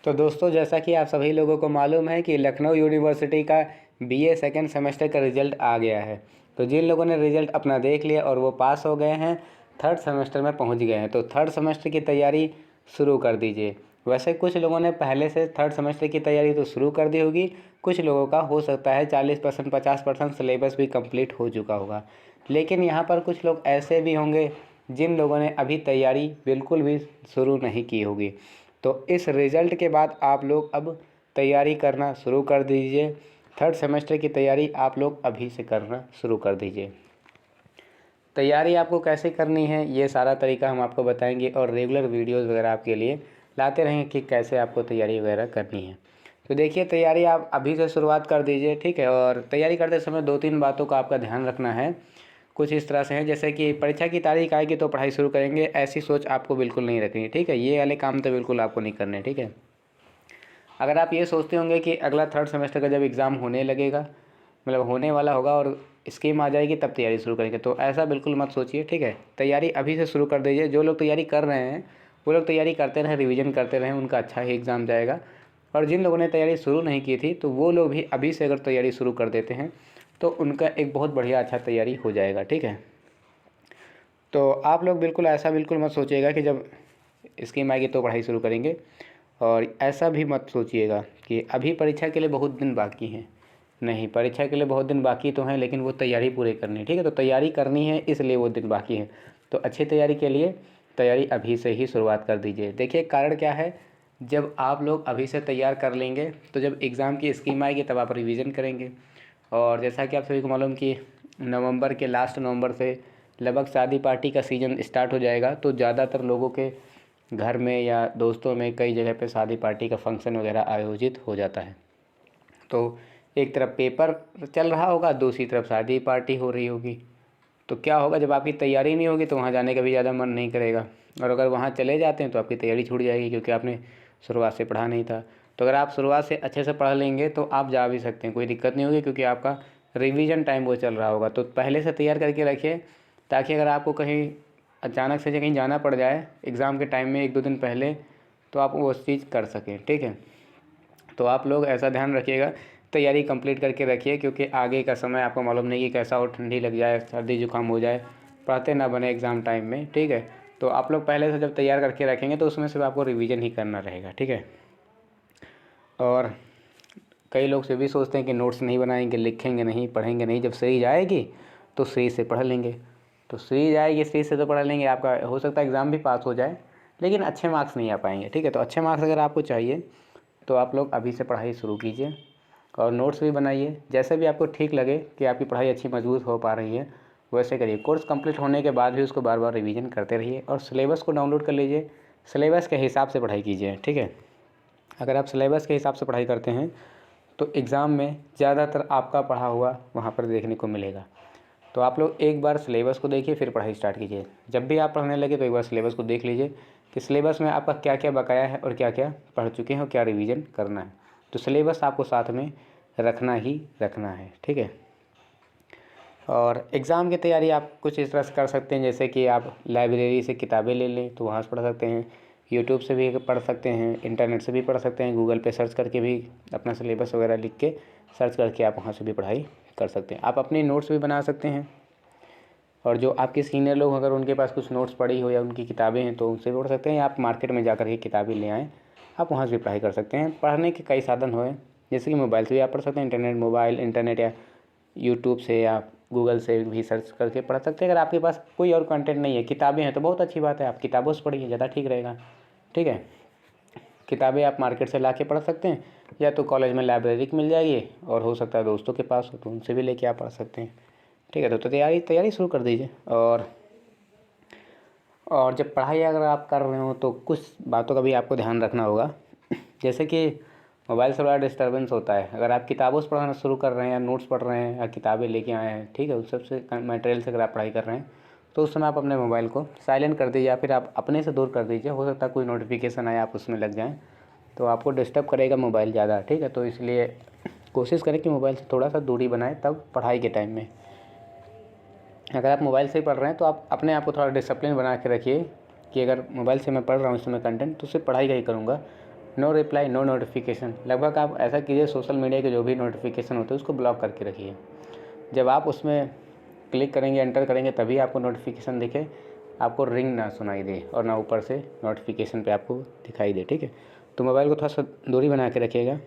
तो दोस्तों, जैसा कि आप सभी लोगों को मालूम है कि लखनऊ यूनिवर्सिटी का बीए सेकंड सेमेस्टर का रिज़ल्ट आ गया है। तो जिन लोगों ने रिज़ल्ट अपना देख लिया और वो पास हो गए हैं, थर्ड सेमेस्टर में पहुंच गए हैं, तो थर्ड सेमेस्टर की तैयारी शुरू कर दीजिए। वैसे कुछ लोगों ने पहले से थर्ड सेमेस्टर की तैयारी तो शुरू कर दी होगी, कुछ लोगों का हो सकता है 40% 50% सिलेबस भी कंप्लीट हो चुका होगा। लेकिन यहाँ पर कुछ लोग ऐसे भी होंगे जिन लोगों ने अभी तैयारी बिल्कुल भी शुरू नहीं की होगी। तो इस रिज़ल्ट के बाद आप लोग अब तैयारी करना शुरू कर दीजिए। थर्ड सेमेस्टर की तैयारी आप लोग अभी से करना शुरू कर दीजिए। तैयारी आपको कैसे करनी है, ये सारा तरीका हम आपको बताएंगे और रेगुलर वीडियोस वगैरह आपके लिए लाते रहेंगे कि कैसे आपको तैयारी वगैरह करनी है। तो देखिए, तैयारी आप अभी से शुरुआत कर दीजिए, ठीक है। और तैयारी करते समय 2-3 बातों का आपका ध्यान रखना है। कुछ इस तरह से है, जैसे कि परीक्षा की तारीख आएगी तो पढ़ाई शुरू करेंगे, ऐसी सोच आपको बिल्कुल नहीं रखनी है, ठीक है। ये वाले काम तो बिल्कुल आपको नहीं करने, ठीक है। अगर आप ये सोचते होंगे कि अगला थर्ड सेमेस्टर का जब एग्ज़ाम होने लगेगा, मतलब होने वाला होगा और स्कीम आ जाएगी तब तैयारी शुरू करेंगे, तो ऐसा बिल्कुल मत सोचिए, ठीक है। तैयारी अभी से शुरू कर दीजिए। जो लोग तैयारी कर रहे हैं वो लोग तैयारी करते रहें, रिवीजन करते रहें, उनका अच्छा ही एग्ज़ाम जाएगा। और जिन लोगों ने तैयारी शुरू नहीं की थी तो वो लोग भी अभी से अगर तैयारी शुरू कर देते हैं तो उनका एक बहुत बढ़िया अच्छा तैयारी हो जाएगा, ठीक है। तो आप लोग बिल्कुल ऐसा बिल्कुल मत सोचिएगा कि जब स्कीम आएगी तो पढ़ाई शुरू करेंगे, और ऐसा भी मत सोचिएगा कि अभी परीक्षा के लिए बहुत दिन बाकी हैं। नहीं, परीक्षा के लिए बहुत दिन बाकी तो हैं, लेकिन वो तैयारी पूरी करनी है, ठीक है। तो तैयारी करनी है इसलिए वो दिन बाकी है। तो अच्छी तैयारी के लिए तैयारी अभी से ही शुरुआत कर दीजिए। देखिए, कारण क्या है, जब आप लोग अभी से तैयार कर लेंगे तो जब एग्ज़ाम की स्कीम आएगी तब आप रिवीजन करेंगे। और जैसा कि आप सभी को मालूम कि नवंबर के लास्ट नवंबर से लगभग शादी पार्टी का सीज़न स्टार्ट हो जाएगा, तो ज़्यादातर लोगों के घर में या दोस्तों में कई जगह पे शादी पार्टी का फंक्शन वगैरह आयोजित हो जाता है। तो एक तरफ पेपर चल रहा होगा, दूसरी तरफ शादी पार्टी हो रही होगी। तो क्या होगा, जब आपकी तैयारी नहीं होगी तो वहाँ जाने का भी ज़्यादा मन नहीं करेगा, और अगर वहाँ चले जाते हैं तो आपकी तैयारी छूट जाएगी क्योंकि आपने शुरुआत से पढ़ा नहीं था। तो अगर आप शुरुआत से अच्छे से पढ़ लेंगे तो आप जा भी सकते हैं, कोई दिक्कत नहीं होगी, क्योंकि आपका रिवीजन टाइम वो चल रहा होगा। तो पहले से तैयार करके रखिए, ताकि अगर आपको कहीं अचानक से कहीं जाना पड़ जाए एग्ज़ाम के टाइम में 1-2 दिन पहले, तो आप वो चीज़ कर सकें, ठीक है। तो आप लोग ऐसा ध्यान रखिएगा, तैयारी कंप्लीट करके रखिए, क्योंकि आगे का समय आपको मालूम नहीं कि कैसा हो, ठंडी लग जाए, सर्दी जुकाम हो जाए, पढ़ते ना बने एग्ज़ाम टाइम में, ठीक है। तो आप लोग पहले से जब तैयार करके रखेंगे तो उसमें सिर्फ आपको रिवीजन ही करना रहेगा, ठीक है। और कई लोग से भी सोचते हैं कि नोट्स नहीं बनाएंगे, लिखेंगे नहीं, पढ़ेंगे नहीं, जब सीरीज आएगी तो सीरीज से पढ़ लेंगे। तो सीरीज आएगी, सीरीज से तो पढ़ लेंगे, आपका हो सकता है एग्ज़ाम भी पास हो जाए, लेकिन अच्छे मार्क्स नहीं आ पाएंगे, ठीक है। तो अच्छे मार्क्स अगर आपको चाहिए तो आप लोग अभी से पढ़ाई शुरू कीजिए और नोट्स भी बनाइए। जैसे भी आपको ठीक लगे कि आपकी पढ़ाई अच्छी मजबूत हो पा रही है वैसे करिए। कोर्स कंप्लीट होने के बाद भी उसको बार बार रिवीजन करते रहिए और सिलेबस को डाउनलोड कर लीजिए। सिलेबस के हिसाब से पढ़ाई कीजिए, ठीक है। अगर आप सिलेबस के हिसाब से पढ़ाई करते हैं तो एग्ज़ाम में ज़्यादातर आपका पढ़ा हुआ वहाँ पर देखने को मिलेगा। तो आप लोग एक बार सिलेबस को देखिए, फिर पढ़ाई स्टार्ट कीजिए। जब भी आप पढ़ने लगे तो एक बार सिलेबस को देख लीजिए कि सिलेबस में आपका क्या क्या बकाया है और क्या क्या पढ़ चुके हैं और क्या रिवीजन करना है। तो सिलेबस आपको साथ में रखना ही रखना है, ठीक है। और एग्ज़ाम की तैयारी आप कुछ इस तरह से कर सकते हैं, जैसे कि आप लाइब्रेरी से किताबें ले लें तो वहाँ से पढ़ सकते हैं, यूट्यूब से भी पढ़ सकते हैं, इंटरनेट से भी पढ़ सकते हैं, गूगल पे सर्च करके भी अपना सिलेबस वगैरह लिख के सर्च करके आप वहाँ से भी पढ़ाई कर सकते हैं। आप अपने नोट्स भी बना सकते हैं, और जो आपके सीनियर लोग अगर उनके पास कुछ नोट्स पड़ी हो या उनकी किताबें हैं तो उनसे भी पढ़ सकते हैं, या आप मार्केट में जा कर के किताबें ले आएँ, आप वहाँ से भी पढ़ाई कर सकते हैं। पढ़ने के कई साधन हुए, जैसे कि मोबाइल से भी आप पढ़ सकते हैं, इंटरनेट या यूट्यूब से या गूगल से भी सर्च करके पढ़ सकते हैं। अगर आपके पास कोई और कंटेंट नहीं है, किताबें हैं तो बहुत अच्छी बात है, आप किताबों से पढ़िए, ज़्यादा ठीक रहेगा, ठीक है। किताबें आप मार्केट से ला के पढ़ सकते हैं, या तो कॉलेज में लाइब्रेरी मिल जाएगी, और हो सकता है दोस्तों के पास हो तो उनसे भी लेके आप पढ़ सकते हैं, ठीक है। तो तैयारी शुरू कर दीजिए। और जब पढ़ाई अगर आप कर रहे हो तो कुछ बातों का भी आपको ध्यान रखना होगा, जैसे कि मोबाइल से बड़ा डिस्टर्बेंस होता है। अगर आप किताबों से पढ़ना शुरू कर रहे हैं या नोट्स पढ़ रहे हैं या किताबें लेके आए हैं, ठीक है, उस सबसे मटेरियल से अगर आप पढ़ाई कर रहे हैं तो उस समय आप अपने मोबाइल को साइलेंट कर दीजिए या फिर आप अपने से दूर कर दीजिए। हो सकता है कोई नोटिफिकेशन आए, आप उसमें लग जाएँ तो आपको डिस्टर्ब करेगा मोबाइल ज़्यादा, ठीक है। तो इसलिए कोशिश करें कि मोबाइल से थोड़ा सा दूरी बनाएं, तब पढ़ाई के टाइम में। अगर आप मोबाइल से ही पढ़ रहे हैं तो आप अपने आप को थोड़ा डिसिप्लिन बना के रखिए कि अगर मोबाइल से मैं पढ़ रहा हूँ इस समय कंटेंट तो सिर्फ पढ़ाई का ही करूँगा, नो रिप्लाई, नो नोटिफिकेशन। लगभग आप ऐसा कीजिए, सोशल मीडिया के जो भी नोटिफिकेशन होते हैं उसको ब्लॉक करके रखिए। जब आप उसमें क्लिक करेंगे, एंटर करेंगे, तभी आपको नोटिफिकेशन दिखे, आपको रिंग ना सुनाई दे और ना ऊपर से नोटिफिकेशन पे आपको दिखाई दे, ठीक है। तो मोबाइल को थोड़ा सा दूरी बना के रखिएगा।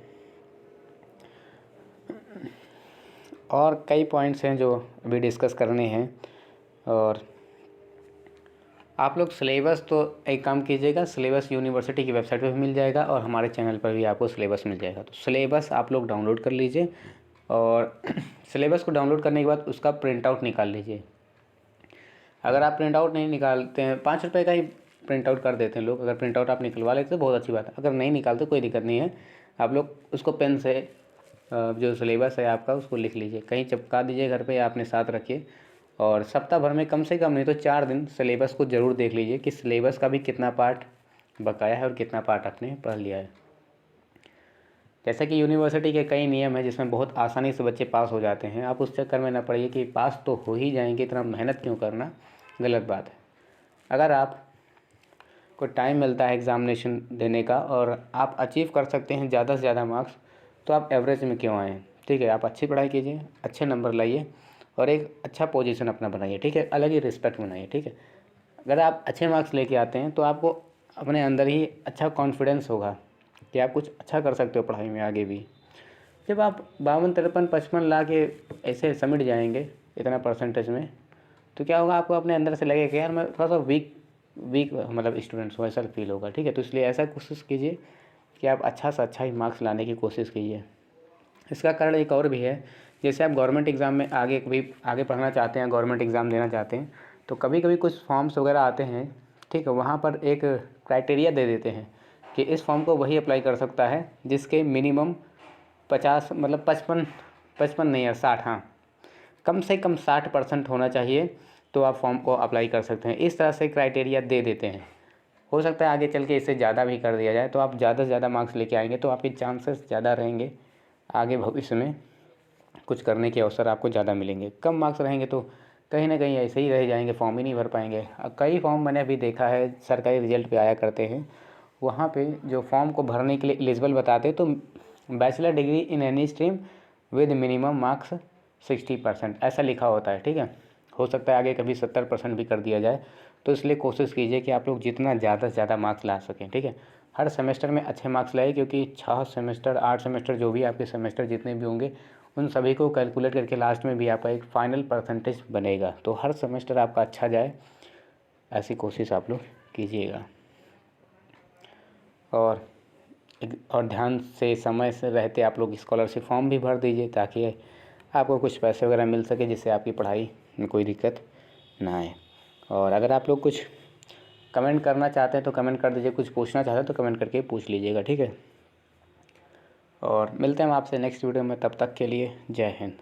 और कई पॉइंट्स हैं जो अभी डिस्कस करने हैं। और आप लोग सिलेबस तो एक काम कीजिएगा, सिलेबस यूनिवर्सिटी की वेबसाइट पे भी मिल जाएगा और हमारे चैनल पर भी आपको सिलेबस मिल जाएगा। तो सिलेबस आप लोग डाउनलोड कर लीजिए और सिलेबस को डाउनलोड करने के बाद उसका प्रिंट आउट निकाल लीजिए। अगर आप प्रिंट आउट नहीं निकालते हैं, 5 रुपये का ही प्रिंट आउट कर देते हैं लोग, अगर प्रिंट आउट आप निकलवा लेते तो बहुत अच्छी बात है। अगर नहीं निकालते कोई दिक्कत नहीं है, आप लोग उसको पेन से जो सिलेबस है आपका उसको लिख लीजिए, कहीं चिपका दीजिए घर पे या अपने साथ रखिए। और सप्ताह भर में कम से कम नहीं तो 4 दिन सिलेबस को ज़रूर देख लीजिए कि सिलेबस का भी कितना पार्ट बकाया है और कितना पार्ट आपने पढ़ लिया है। जैसे कि यूनिवर्सिटी के कई नियम हैं जिसमें बहुत आसानी से बच्चे पास हो जाते हैं, आप उस चक्कर में ना पड़िए कि पास तो हो ही जाएंगे, इतना मेहनत क्यों करना, गलत बात है। अगर आप को टाइम मिलता है एग्ज़ामिनेशन देने का और आप अचीव कर सकते हैं ज़्यादा से ज़्यादा मार्क्स, तो आप एवरेज में क्यों आएँ, ठीक है। आप अच्छी पढ़ाई कीजिए, अच्छे नंबर लाइए और एक अच्छा पोजीशन अपना बनाइए, ठीक है, अलग ही रिस्पेक्ट बनाइए, ठीक है। अगर आप अच्छे मार्क्स लेके आते हैं तो आपको अपने अंदर ही अच्छा कॉन्फिडेंस होगा कि आप कुछ अच्छा कर सकते हो पढ़ाई में आगे भी। जब आप 52, 53, 55 ला के ऐसे समिट जाएंगे इतना परसेंटेज में, तो क्या होगा, आपको अपने अंदर से लगेगा कि यार मैं थोड़ा सा वीक मतलब स्टूडेंट्स हूँ, ऐसा फील होगा, ठीक है। तो इसलिए ऐसा कोशिश कीजिए कि आप अच्छा से अच्छा ही मार्क्स लाने की कोशिश कीजिए। इसका कारण एक और भी है, जैसे आप गवर्नमेंट एग्ज़ाम में आगे पढ़ना चाहते हैं, गवर्नमेंट एग्ज़ाम देना चाहते हैं, तो कभी कभी कुछ फॉर्म्स वगैरह आते हैं, ठीक है, वहाँ पर एक क्राइटेरिया दे देते हैं कि इस फॉर्म को वही अप्लाई कर सकता है जिसके मिनिमम 50 मतलब 55 नहीं यार 60, हाँ, कम से कम 60% होना चाहिए, तो आप फॉर्म को अप्लाई कर सकते हैं। इस तरह से क्राइटेरिया दे देते हैं। हो सकता है आगे चल के इससे ज़्यादा भी कर दिया जाए, तो आप ज़्यादा से ज़्यादा मार्क्स लेके आएंगे तो आपके चांसेस ज़्यादा रहेंगे, आगे भविष्य में कुछ करने के अवसर आपको ज़्यादा मिलेंगे। कम मार्क्स रहेंगे तो कहीं ना कहीं ऐसे ही रह जाएंगे, फॉर्म ही नहीं भर पाएंगे। कई फॉर्म मैंने अभी देखा है सरकारी रिजल्ट पे आया करते हैं, वहाँ पे जो फॉर्म को भरने के लिए एलिजिबल बताते हैं तो bachelor degree in any stream with minimum marks 60% ऐसा लिखा होता है, ठीक है। हो सकता है आगे कभी 70% भी कर दिया जाए। तो इसलिए कोशिश कीजिए कि आप लोग जितना ज़्यादा से ज़्यादा मार्क्स ला सकें, ठीक है। हर सेमेस्टर में अच्छे मार्क्स लाए, क्योंकि 6 सेमेस्टर 8 सेमेस्टर जो भी आपके सेमेस्टर जितने भी होंगे उन सभी को कैलकुलेट करके लास्ट में भी आपका एक फाइनल परसेंटेज बनेगा। तो हर सेमेस्टर आपका अच्छा जाए, ऐसी कोशिश आप लोग कीजिएगा। और ध्यान से समय से रहते आप लोग स्कॉलरशिप फॉर्म भी भर दीजिए, ताकि आपको कुछ पैसे वगैरह मिल सके, जिससे आपकी पढ़ाई में कोई दिक्कत ना आए। और अगर आप लोग कुछ कमेंट करना चाहते हैं तो कमेंट कर दीजिए, कुछ पूछना चाहते हैं तो कमेंट करके पूछ लीजिएगा, ठीक है। और मिलते हैं हम आपसे नेक्स्ट वीडियो में, तब तक के लिए जय हिंद।